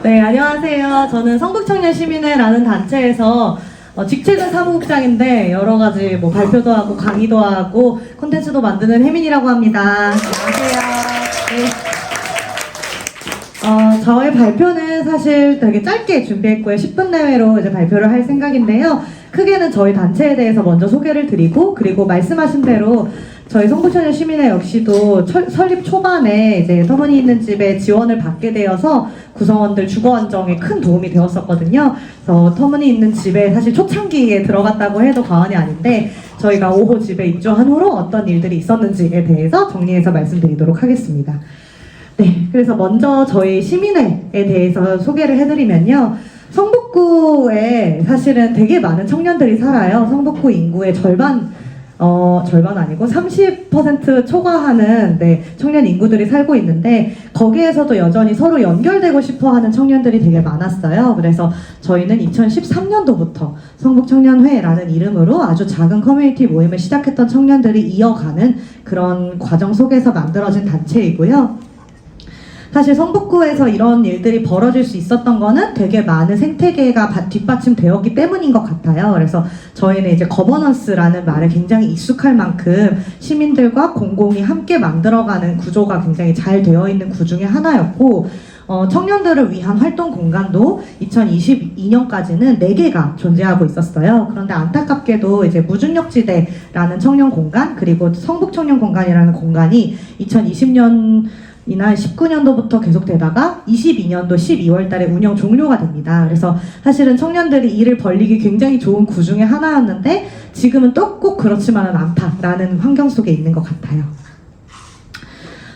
네, 안녕하세요. 저는 성북청년시민회라는 단체에서 직책은 사무국장인데 여러 가지 뭐 발표도 하고 강의도 하고 콘텐츠도 만드는 혜민이라고 합니다. 안녕하세요. 네. 저의 발표는 사실 되게 짧게 준비했고요. 10분 내외로 이제 발표를 할 생각인데요. 크게는 저희 단체에 대해서 먼저 소개를 드리고, 그리고 말씀하신 대로 저희 성북청년시민회 역시도 설립 초반에 이제 터무니 있는 집에 지원을 받게 되어서 구성원들 주거 안정에 큰 도움이 되었었거든요. 그래서 터무니 있는 집에 사실 초창기에 들어갔다고 해도 과언이 아닌데, 저희가 5호 집에 입주한 후로 어떤 일들이 있었는지에 대해서 정리해서 말씀드리도록 하겠습니다. 네, 그래서 먼저 저희 시민회에 대해서 소개를 해드리면요. 성북구에 사실은 되게 많은 청년들이 살아요. 성북구 인구의 절반 아니고 30% 초과하는 청년 인구들이 살고 있는데, 거기에서도 여전히 서로 연결되고 싶어 하는 청년들이 되게 많았어요. 그래서 저희는 2013년도부터 성북청년회라는 이름으로 아주 작은 커뮤니티 모임을 시작했던 청년들이 이어가는 그런 과정 속에서 만들어진 단체이고요. 사실 성북구에서 이런 일들이 벌어질 수 있었던 거는 되게 많은 생태계가 뒷받침되었기 때문인 것 같아요. 그래서 저희는 이제 거버넌스라는 말에 굉장히 익숙할 만큼 시민들과 공공이 함께 만들어가는 구조가 굉장히 잘 되어 있는 구 중에 하나였고, 청년들을 위한 활동 공간도 2022년까지는 4개가 존재하고 있었어요. 그런데 안타깝게도 이제 무중력지대라는 청년 공간, 그리고 성북청년 공간이라는 공간이 2020년 이나 19년도부터 계속되다가 22년도 12월 달에 운영 종료가 됩니다. 그래서 사실은 청년들이 일을 벌리기 굉장히 좋은 구 중에 하나였는데, 지금은 또 꼭 그렇지만은 않다라는 환경 속에 있는 것 같아요.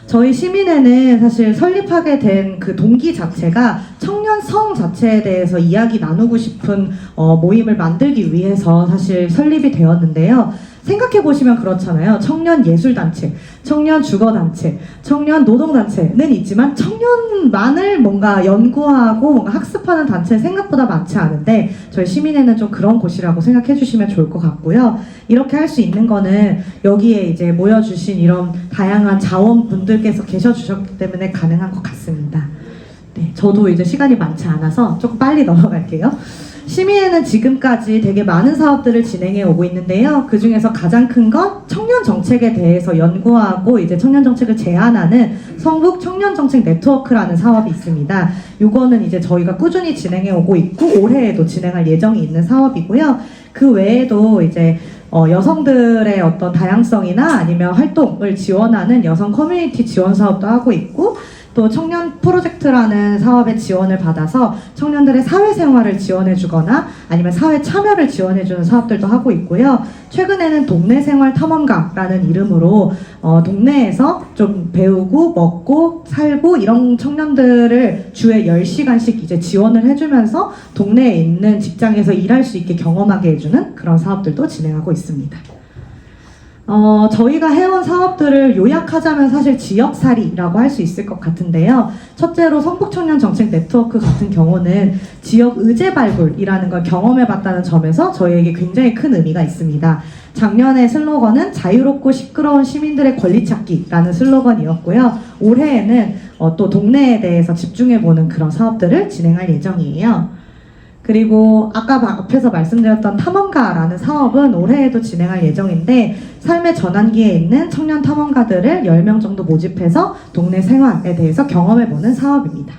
저희 시민회는 사실 설립하게 된 그 동기 자체가 청년성 자체에 대해서 이야기 나누고 싶은 모임을 만들기 위해서 사실 설립이 되었는데요. 생각해보시면 그렇잖아요. 청년 예술단체, 청년 주거단체, 청년 노동단체는 있지만 청년만을 뭔가 연구하고 뭔가 학습하는 단체는 생각보다 많지 않은데, 저희 시민회는 좀 그런 곳이라고 생각해 주시면 좋을 것 같고요. 이렇게 할 수 있는 거는 여기에 이제 모여주신 이런 다양한 자원분들께서 계셔주셨기 때문에 가능한 것 같습니다. 네, 저도 이제 시간이 많지 않아서 조금 빨리 넘어갈게요. 시민회는 지금까지 되게 많은 사업들을 진행해 오고 있는데요. 그 중에서 가장 큰 건 청년 정책에 대해서 연구하고 이제 청년 정책을 제안하는 성북 청년 정책 네트워크라는 사업이 있습니다. 이거는 이제 저희가 꾸준히 진행해 오고 있고 올해에도 진행할 예정이 있는 사업이고요. 그 외에도 이제 여성들의 어떤 다양성이나 아니면 활동을 지원하는 여성 커뮤니티 지원 사업도 하고 있고, 또 청년 프로젝트라는 사업의 지원을 받아서 청년들의 사회생활을 지원해주거나 아니면 사회 참여를 지원해주는 사업들도 하고 있고요. 최근에는 동네생활 탐험가라는 이름으로 동네에서 좀 배우고 먹고 살고 이런 청년들을 주에 10시간씩 이제 지원을 해주면서 동네에 있는 직장에서 일할 수 있게 경험하게 해주는 그런 사업들도 진행하고 있습니다. 저희가 해온 사업들을 요약하자면 사실 지역살이라고 할 수 있을 것 같은데요. 첫째로 성북청년 정책 네트워크 같은 경우는 지역 의제 발굴이라는 걸 경험해봤다는 점에서 저희에게 굉장히 큰 의미가 있습니다. 작년의 슬로건은 자유롭고 시끄러운 시민들의 권리 찾기라는 슬로건이었고요. 올해에는 또 동네에 대해서 집중해보는 그런 사업들을 진행할 예정이에요. 그리고 아까 앞에서 말씀드렸던 탐험가라는 사업은 올해에도 진행할 예정인데, 삶의 전환기에 있는 청년 탐험가들을 10명 정도 모집해서 동네 생활에 대해서 경험해보는 사업입니다.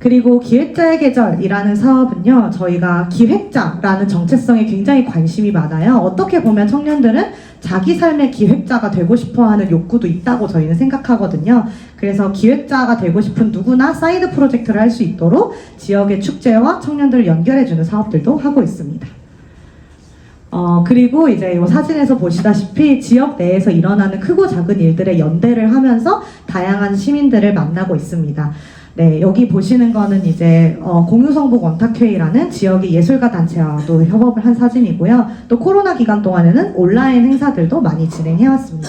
그리고 기획자의 계절이라는 사업은요, 저희가 기획자라는 정체성에 굉장히 관심이 많아요. 어떻게 보면 청년들은 자기 삶의 기획자가 되고 싶어하는 욕구도 있다고 저희는 생각하거든요. 그래서 기획자가 되고 싶은 누구나 사이드 프로젝트를 할 수 있도록 지역의 축제와 청년들을 연결해주는 사업들도 하고 있습니다. 그리고 이제 이 사진에서 보시다시피 지역 내에서 일어나는 크고 작은 일들에 연대를 하면서 다양한 시민들을 만나고 있습니다. 네, 여기 보시는 거는 이제 공유성북 원탁회의라는 지역의 예술가 단체와도 협업을 한 사진이고요. 또 코로나 기간 동안에는 온라인 행사들도 많이 진행해왔습니다.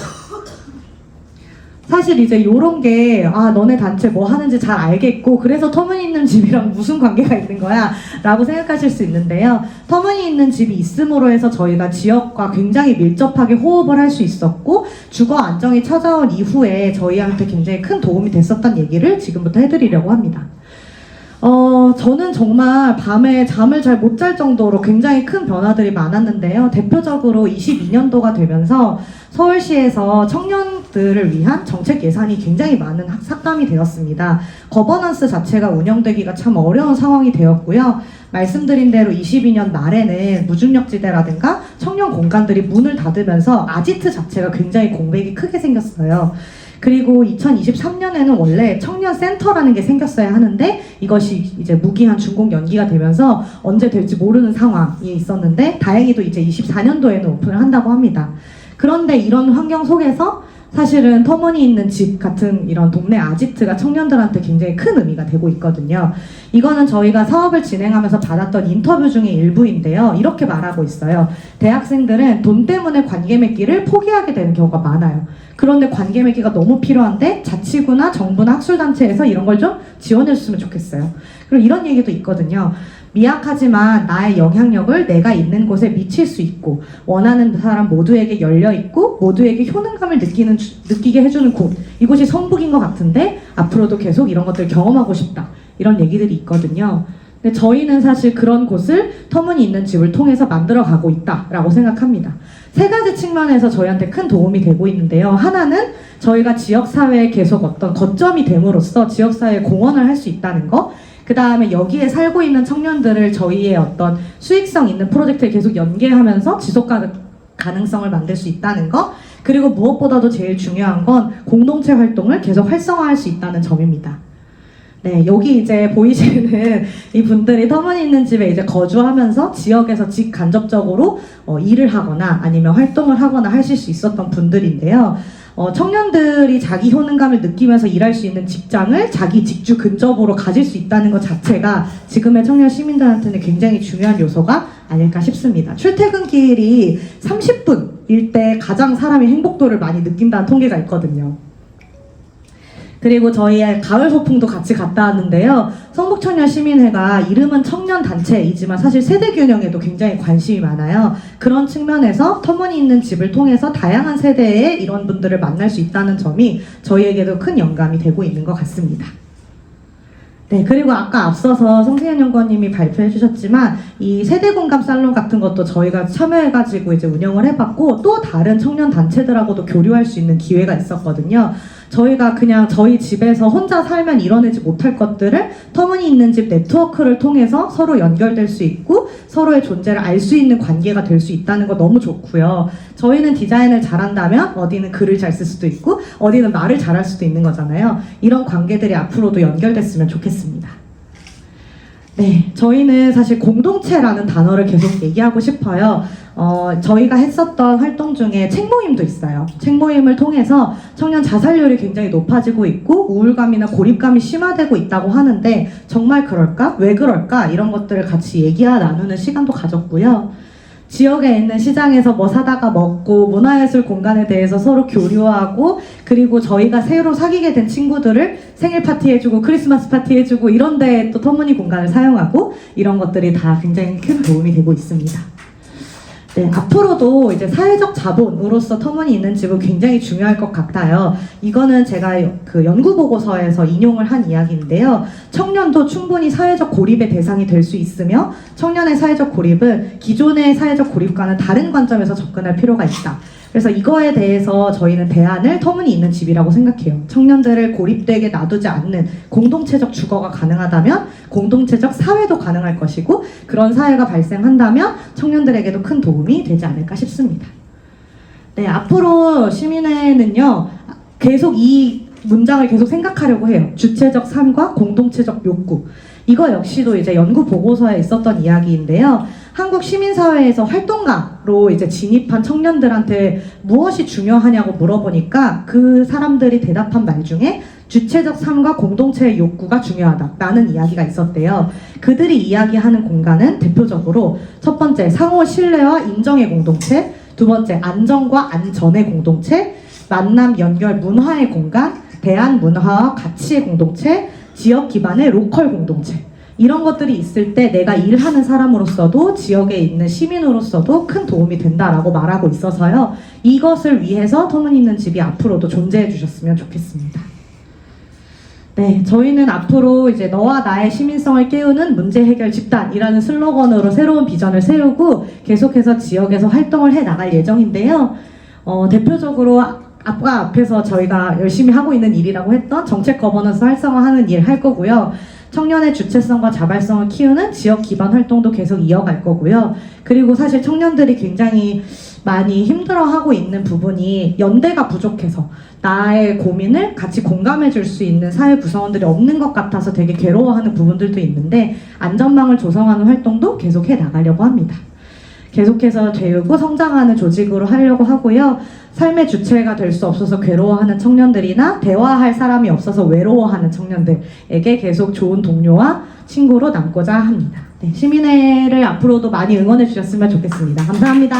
사실 이제 요런 게 너네 단체 뭐 하는지 잘 알겠고 그래서 터무니 있는 집이랑 무슨 관계가 있는 거야 라고 생각하실 수 있는데요. 터무니 있는 집이 있음으로 해서 저희가 지역과 굉장히 밀접하게 호흡을 할 수 있었고 주거 안정이 찾아온 이후에 저희한테 굉장히 큰 도움이 됐었던 얘기를 지금부터 해드리려고 합니다. 저는 정말 밤에 잠을 잘 못 잘 정도로 굉장히 큰 변화들이 많았는데요. 대표적으로 22년도가 되면서 서울시에서 청년들을 위한 정책 예산이 굉장히 많은 삭감이 되었습니다. 거버넌스 자체가 운영되기가 참 어려운 상황이 되었고요. 말씀드린 대로 22년 말에는 무중력지대라든가 청년 공간들이 문을 닫으면서 아지트 자체가 굉장히 공백이 크게 생겼어요. 그리고 2023년에는 원래 청년센터라는 게 생겼어야 하는데 이것이 이제 무기한 준공 연기가 되면서 언제 될지 모르는 상황이 있었는데 다행히도 이제 24년도에는 오픈을 한다고 합니다. 그런데 이런 환경 속에서 사실은 터무니있는 집 같은 이런 동네 아지트가 청년들한테 굉장히 큰 의미가 되고 있거든요. 이거는 저희가 사업을 진행하면서 받았던 인터뷰 중에 일부인데요. 이렇게 말하고 있어요. 대학생들은 돈 때문에 관계 맺기를 포기하게 되는 경우가 많아요. 그런데 관계 맺기가 너무 필요한데 자치구나 정부나 학술단체에서 이런 걸 좀 지원해줬으면 좋겠어요. 그리고 이런 얘기도 있거든요. 미약하지만 나의 영향력을 내가 있는 곳에 미칠 수 있고 원하는 사람 모두에게 열려있고 모두에게 효능감을 느끼게 해주는 곳, 이곳이 성북인 것 같은데 앞으로도 계속 이런 것들을 경험하고 싶다, 이런 얘기들이 있거든요. 근데 저희는 사실 그런 곳을 터무니있는 집을 통해서 만들어가고 있다라고 생각합니다. 세 가지 측면에서 저희한테 큰 도움이 되고 있는데요. 하나는 저희가 지역사회에 계속 어떤 거점이 됨으로써 지역사회에 공헌을 할 수 있다는 거, 그 다음에 여기에 살고 있는 청년들을 저희의 어떤 수익성 있는 프로젝트에 계속 연계하면서 지속 가능성을 만들 수 있다는 거, 그리고 무엇보다도 제일 중요한 건 공동체 활동을 계속 활성화할 수 있다는 점입니다. 네, 여기 이제 보이시는 이 분들이 터무니있는 집에 이제 거주하면서 지역에서 직간접적으로 일을 하거나 아니면 활동을 하거나 하실 수 있었던 분들인데요. 청년들이 자기 효능감을 느끼면서 일할 수 있는 직장을 자기 직주 근접으로 가질 수 있다는 것 자체가 지금의 청년 시민들한테는 굉장히 중요한 요소가 아닐까 싶습니다. 출퇴근길이 30분일 때 가장 사람이 행복도를 많이 느낀다는 통계가 있거든요. 그리고 저희의 가을 소풍도 같이 갔다 왔는데요. 성북청년시민회가 이름은 청년단체이지만 사실 세대균형에도 굉장히 관심이 많아요. 그런 측면에서 터무니있는 집을 통해서 다양한 세대의 이런 분들을 만날 수 있다는 점이 저희에게도 큰 영감이 되고 있는 것 같습니다. 네, 그리고 아까 앞서서 성승현 연구원님이 발표해 주셨지만 이 세대공감 살롱 같은 것도 저희가 참여해가지고 이제 운영을 해봤고 또 다른 청년 단체들하고도 교류할 수 있는 기회가 있었거든요. 저희가 그냥 저희 집에서 혼자 살면 이뤄내지 못할 것들을 터무니있는 집 네트워크를 통해서 서로 연결될 수 있고 서로의 존재를 알 수 있는 관계가 될 수 있다는 거 너무 좋고요. 저희는 디자인을 잘한다면 어디는 글을 잘 쓸 수도 있고 어디는 말을 잘할 수도 있는 거잖아요. 이런 관계들이 앞으로도 연결됐으면 좋겠습니다. 네, 저희는 사실 공동체라는 단어를 계속 얘기하고 싶어요. 저희가 했었던 활동 중에 책 모임도 있어요. 책 모임을 통해서 청년 자살률이 굉장히 높아지고 있고 우울감이나 고립감이 심화되고 있다고 하는데 정말 그럴까? 왜 그럴까? 이런 것들을 같이 나누는 시간도 가졌고요. 지역에 있는 시장에서 뭐 사다가 먹고 문화예술 공간에 대해서 서로 교류하고 그리고 저희가 새로 사귀게 된 친구들을 생일 파티 해주고 크리스마스 파티 해주고 이런 데에 또 터무니 공간을 사용하고 이런 것들이 다 굉장히 큰 도움이 되고 있습니다. 네, 앞으로도 이제 사회적 자본으로서 터무니있는 집은 굉장히 중요할 것 같아요. 이거는 제가 그 연구보고서에서 인용을 한 이야기인데요. 청년도 충분히 사회적 고립의 대상이 될 수 있으며 청년의 사회적 고립은 기존의 사회적 고립과는 다른 관점에서 접근할 필요가 있다. 그래서 이거에 대해서 저희는 대안을 터무니있는 집이라고 생각해요. 청년들을 고립되게 놔두지 않는 공동체적 주거가 가능하다면 공동체적 사회도 가능할 것이고 그런 사회가 발생한다면 청년들에게도 큰 도움이 되지 않을까 싶습니다. 네, 앞으로 시민회는요 계속 이 문장을 계속 생각하려고 해요. 주체적 삶과 공동체적 욕구. 이거 역시도 이제 연구 보고서에 있었던 이야기인데요. 한국 시민사회에서 활동가로 이제 진입한 청년들한테 무엇이 중요하냐고 물어보니까 그 사람들이 대답한 말 중에 주체적 삶과 공동체의 욕구가 중요하다라는 이야기가 있었대요. 그들이 이야기하는 공간은 대표적으로 첫 번째 상호 신뢰와 인정의 공동체, 두 번째 안정과 안전의 공동체, 만남 연결 문화의 공간, 대한 문화와 가치의 공동체, 지역 기반의 로컬 공동체. 이런 것들이 있을 때 내가 일하는 사람으로서도 지역에 있는 시민으로서도 큰 도움이 된다라고 말하고 있어서요. 이것을 위해서 터무니있는 집이 앞으로도 존재해 주셨으면 좋겠습니다. 네, 저희는 앞으로 이제 너와 나의 시민성을 깨우는 문제 해결 집단이라는 슬로건으로 새로운 비전을 세우고 계속해서 지역에서 활동을 해 나갈 예정인데요. 대표적으로 아까 앞에서 저희가 열심히 하고 있는 일이라고 했던 정책 거버넌스 활성화하는 일 할 거고요. 청년의 주체성과 자발성을 키우는 지역 기반 활동도 계속 이어갈 거고요. 그리고 사실 청년들이 굉장히 많이 힘들어하고 있는 부분이 연대가 부족해서 나의 고민을 같이 공감해 줄 수 있는 사회 구성원들이 없는 것 같아서 되게 괴로워하는 부분들도 있는데 안전망을 조성하는 활동도 계속해 나가려고 합니다. 계속해서 배우고 성장하는 조직으로 하려고 하고요. 삶의 주체가 될 수 없어서 괴로워하는 청년들이나 대화할 사람이 없어서 외로워하는 청년들에게 계속 좋은 동료와 친구로 남고자 합니다. 네, 시민회를 앞으로도 많이 응원해 주셨으면 좋겠습니다. 감사합니다.